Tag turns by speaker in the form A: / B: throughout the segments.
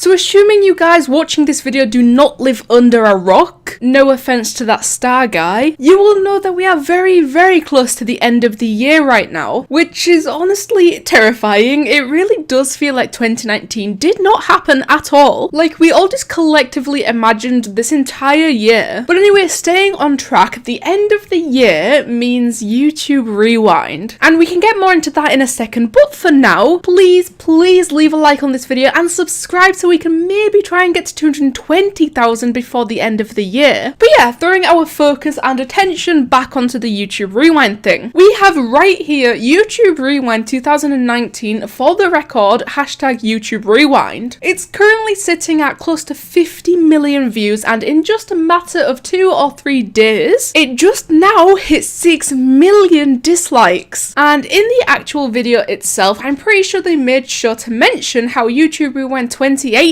A: So assuming you guys watching this video do not live under a rock, no offense to that star guy, you will know that we are very, very close to the end of the year right now, which is honestly terrifying. It really does feel like 2019 did not happen at all. Like, we all just collectively imagined this entire year. But anyway, staying on track, the end of the year means YouTube Rewind. And we can get more into that in a second, but for now, please leave a like on this video and subscribe so we can maybe try and get to 220,000 before the end of the year. But yeah, throwing our focus and attention back onto the YouTube Rewind thing. We have right here YouTube Rewind 2019, for the record, hashtag YouTube Rewind. It's currently sitting at close to 50 million views, and in just a matter of 2 or 3 days, it just now hit 6 million dislikes. And in the actual video itself, I'm pretty sure they made sure to mention how YouTube Rewind 2018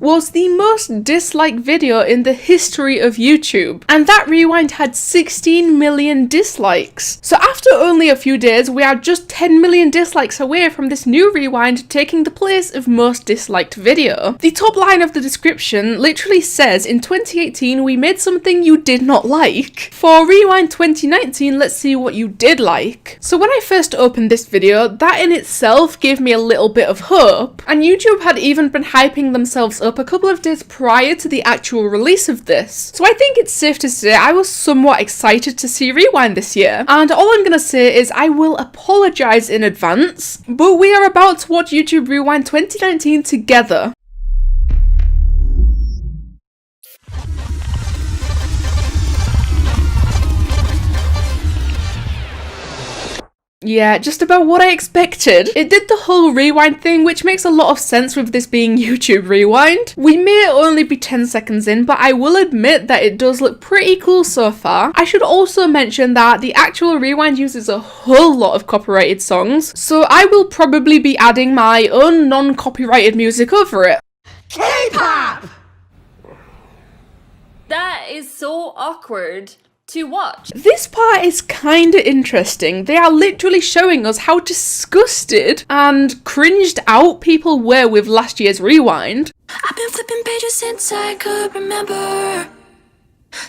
A: was the most disliked video in the history of YouTube, and that rewind had 16 million dislikes. So after only a few days, we are just 10 million dislikes away from this new rewind taking the place of most disliked video. The top line of the description literally says, in 2018 we made something you did not like. For Rewind 2019, let's see what you did like. So when I first opened this video, that in itself gave me a little bit of hope, and YouTube had even been hyping themselves up a couple of days prior to the actual release of this. So I think it's safe to say I was somewhat excited to see Rewind this year. And all I'm gonna say is I will apologise in advance, but we are about to watch YouTube Rewind 2019 together. Yeah, just about what I expected. It did the whole rewind thing, which makes a lot of sense with this being YouTube Rewind. We may only be 10 seconds in, but I will admit that it does look pretty cool so far. I should also mention that the actual Rewind uses a whole lot of copyrighted songs, so I will probably be adding my own non-copyrighted music over it.
B: K-pop! That is so awkward to watch.
A: This part is kinda interesting. They are literally showing us how disgusted and cringed out people were with last year's Rewind.
C: I've been flipping pages since I could remember.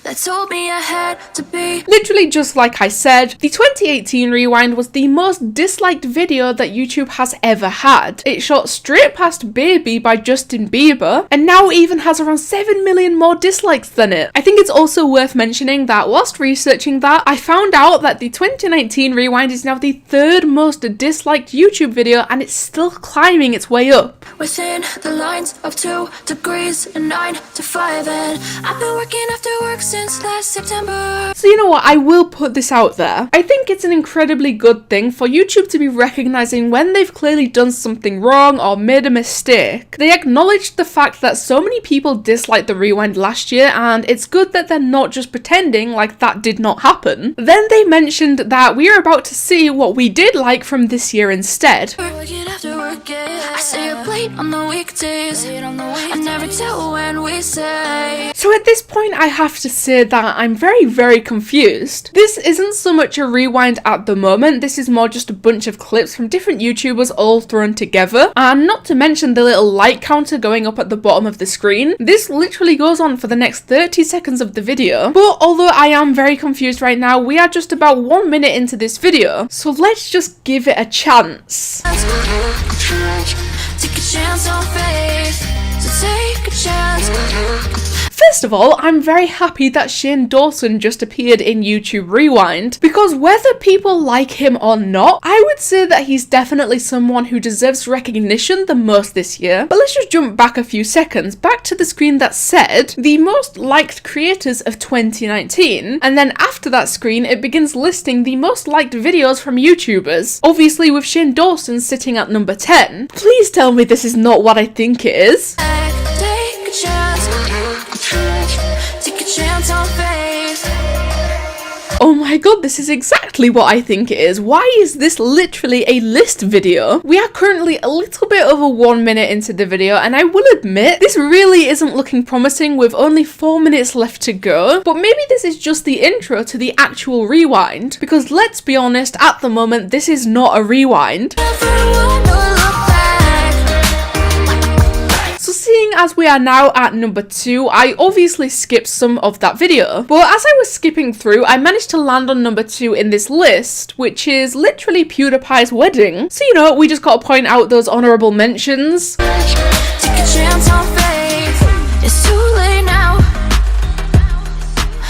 C: That told me I had to be.
A: Literally just like I said, the 2018 Rewind was the most disliked video that YouTube has ever had. It shot straight past Baby by Justin Bieber, and now even has around 7 million more dislikes than it. I think it's also worth mentioning that whilst researching that, I found out that the 2019 Rewind is now the 3rd most disliked YouTube video, and it's still climbing its way up.
C: Within the lines of 2 degrees and 9 to 5, and I've been working after work since last September.
A: So you know what, I will put this out there. I think it's an incredibly good thing for YouTube to be recognising when they've clearly done something wrong or made a mistake. They acknowledged the fact that so many people disliked the Rewind last year, and it's good that they're not just pretending like that did not happen. Then they mentioned that we are about to see what we did like from this year instead.
C: Working after work, yeah. I stay up late on the weekdays. I never tell when we say.
A: So at this point I have to say that I'm very, very confused. This isn't so much a rewind at the moment, this is more just a bunch of clips from different YouTubers all thrown together, and not to mention the little like counter going up at the bottom of the screen. This literally goes on for the next 30 seconds of the video, but although I am very confused right now, we are just about 1 minute into this video, so let's just give it a chance.
C: Take a chance on faith, so take a chance.
A: First of all, I'm very happy that Shane Dawson just appeared in YouTube Rewind, because whether people like him or not, I would say that he's definitely someone who deserves recognition the most this year. But let's just jump back a few seconds, back to the screen that said the most liked creators of 2019, and then after that screen it begins listing the most liked videos from YouTubers, obviously with Shane Dawson sitting at number 10. Please tell me this is not what I think it is.
C: Take a chance. Take a chance on faith.
A: Oh my god, this is exactly what I think it is. Why is this literally a list video? We are currently a little bit over 1 minute into the video, and I will admit, this really isn't looking promising with only 4 minutes left to go, but maybe this is just the intro to the actual rewind, because let's be honest, at the moment, this is not a rewind. So seeing seeing as we are now at number 2, I obviously skipped some of that video. But as I was skipping through, I managed to land on number 2 in this list, which is literally PewDiePie's wedding. So, you know, we just gotta point out those honourable mentions.
C: Take a chance on faith. It's too late now.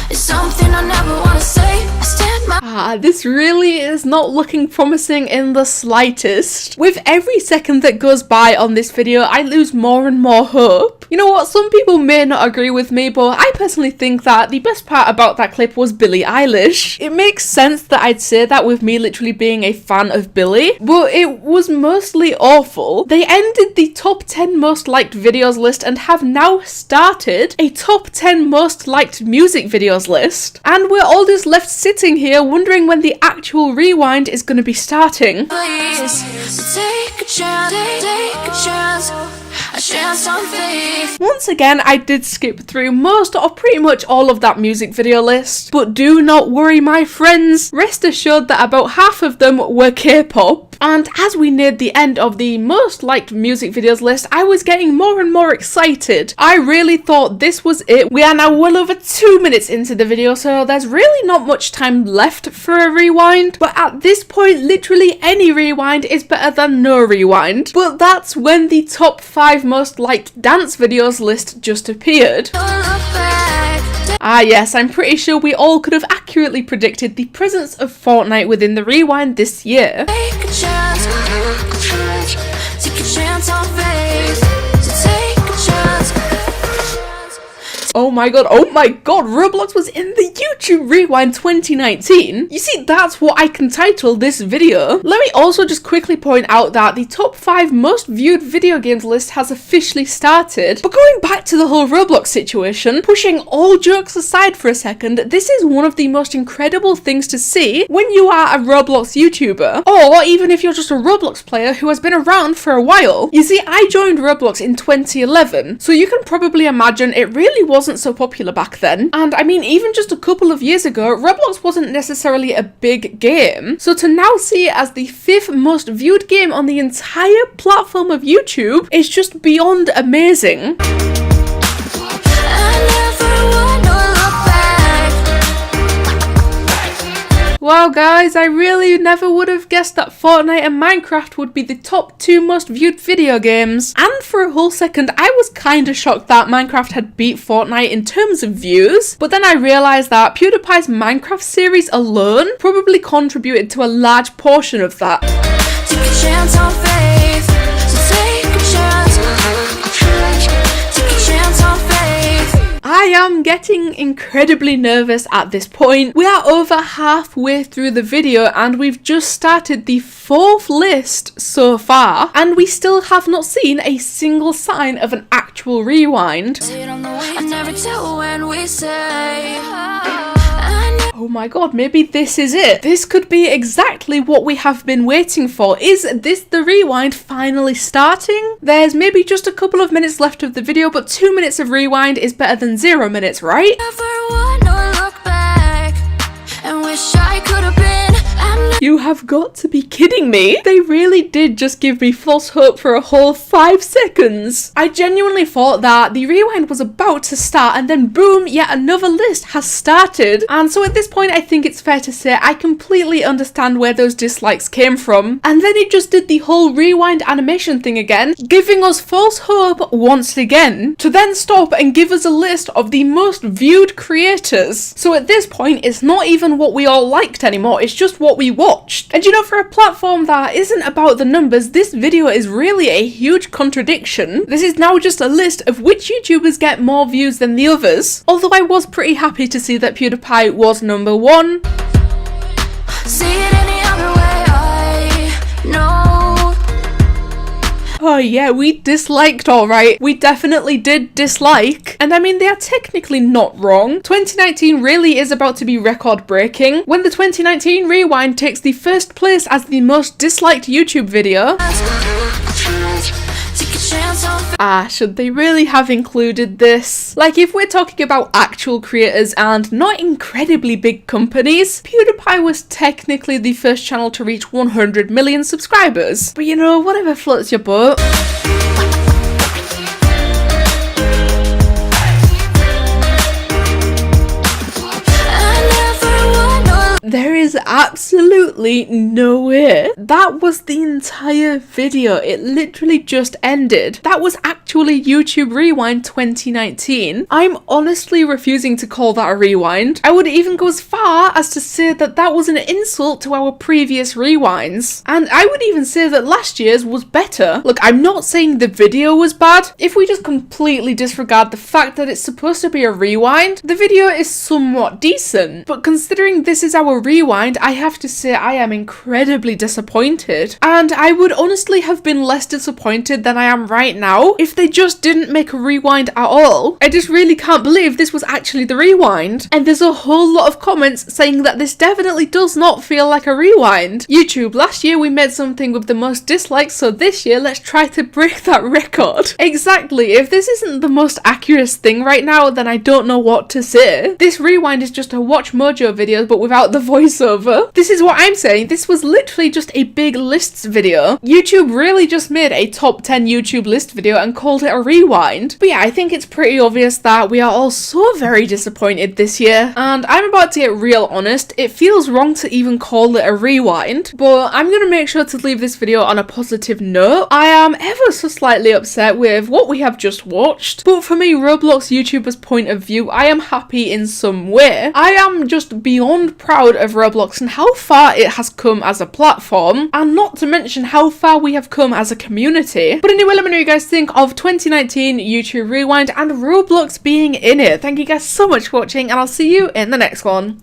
C: It's something I never wanna say. I stand my
A: This really is not looking promising in the slightest. With every second that goes by on this video, I lose more and more hope. You know what, some people may not agree with me, but I personally think that the best part about that clip was Billie Eilish. It makes sense that I'd say that with me literally being a fan of Billie, but it was mostly awful. They ended the top 10 most liked videos list and have now started a top 10 most liked music videos list. And we're all just left sitting here wondering when the actual rewind is going to be starting.
C: please. Take a chance, a chance on faith.
A: Once again, I did skip through most or pretty much all of that music video list, but do not worry my friends, rest assured that about half of them were K-pop. And as we neared the end of the most liked music videos list, I was getting more and more excited. I really thought this was it. We are now well over 2 minutes into the video, so there's really not much time left for a rewind. But at this point, literally any rewind is better than no rewind. But that's when the top 5 most liked dance videos list just appeared.
C: Don't look back.
A: Yes, I'm pretty sure we all could have accurately predicted the presence of Fortnite within the rewind this year.
C: Take a chance. Take a chance on faith. So take a chance.
A: Oh my god, Roblox was in the YouTube Rewind 2019. You see, that's what I can title this video. Let me also just quickly point out that the top 5 most viewed video games list has officially started. But going back to the whole Roblox situation, pushing all jokes aside for a second, this is one of the most incredible things to see when you are a Roblox YouTuber, or even if you're just a Roblox player who has been around for a while. You see, I joined Roblox in 2011, so you can probably imagine it really wasn't so popular back then. And I mean, even just a couple of years ago, Roblox wasn't necessarily a big game. So to now see it as the 5th most viewed game on the entire platform of YouTube is just beyond amazing.
C: I never wanna look back.
A: Wow guys, I really never would have guessed that Fortnite and Minecraft would be the top 2 most viewed video games. And for a whole second, I was kinda shocked that Minecraft had beat Fortnite in terms of views. But then I realised that PewDiePie's Minecraft series alone probably contributed to a large portion of that.
C: Take a chance on faith. So take a chance. Take a chance on faith.
A: I am getting incredibly nervous at this point. We are over halfway through the video and we've just started the 4th list so far, and we still have not seen a single sign of an actual rewind.
C: I never tell when we say.
A: Oh my god, maybe this is it. This could be exactly what we have been waiting for. Is this the rewind finally starting? There's maybe just a couple of minutes left of the video, but 2 minutes of rewind is better than 0 minutes, right?
C: Never wanna look back and wish I could have been.
A: You have got to be kidding me. They really did just give me false hope for a whole 5 seconds. I genuinely thought that the rewind was about to start and then boom, yet another list has started. And so at this point, I think it's fair to say I completely understand where those dislikes came from. And then it just did the whole rewind animation thing again, giving us false hope once again, to then stop and give us a list of the most viewed creators. So at this point, it's not even what we all liked anymore, it's just what we watched. And you know, for a platform that isn't about the numbers, this video is really a huge contradiction. This is now just a list of which YouTubers get more views than the others. Although I was pretty happy to see that PewDiePie was number 1.
C: See it any other way, I know.
A: Oh yeah, we disliked alright. We definitely did dislike. And I mean, they are technically not wrong. 2019 really is about to be record breaking when the 2019 rewind takes the 1st place as the most disliked YouTube video.
C: Take a chance on
A: Should they really have included this? Like, if we're talking about actual creators and not incredibly big companies, PewDiePie was technically the first channel to reach 100 million subscribers. But you know, whatever floats your boat. absolutely no way. That was the entire video. It literally just ended. That was actually YouTube Rewind 2019. I'm honestly refusing to call that a rewind. I would even go as far as to say that that was an insult to our previous rewinds. And I would even say that last year's was better. Look, I'm not saying the video was bad. If we just completely disregard the fact that it's supposed to be a rewind, the video is somewhat decent. But considering this is our rewind, I have to say I am incredibly disappointed. And I would honestly have been less disappointed than I am right now if they just didn't make a rewind at all. I just really can't believe this was actually the rewind. And there's a whole lot of comments saying that this definitely does not feel like a rewind. YouTube, last year we made something with the most dislikes, so this year let's try to break that record. Exactly, if this isn't the most accurate thing right now, then I don't know what to say. This rewind is just a Watch Mojo video but without the voiceover. This is what I'm saying, this was literally just a big lists video. YouTube really just made a top 10 YouTube list video and called it a rewind. But yeah, I think it's pretty obvious that we are all so very disappointed this year. And I'm about to get real honest, it feels wrong to even call it a rewind, but I'm gonna make sure to leave this video on a positive note. I am ever so slightly upset with what we have just watched, but for me, Roblox YouTuber's point of view, I am happy in some way. I am just beyond proud of Roblox and how far it has come as a platform, and not to mention how far we have come as a community. But anyway, let me know what you guys think of 2019 YouTube Rewind and Roblox being in it. Thank you guys so much for watching, and I'll see you in the next one.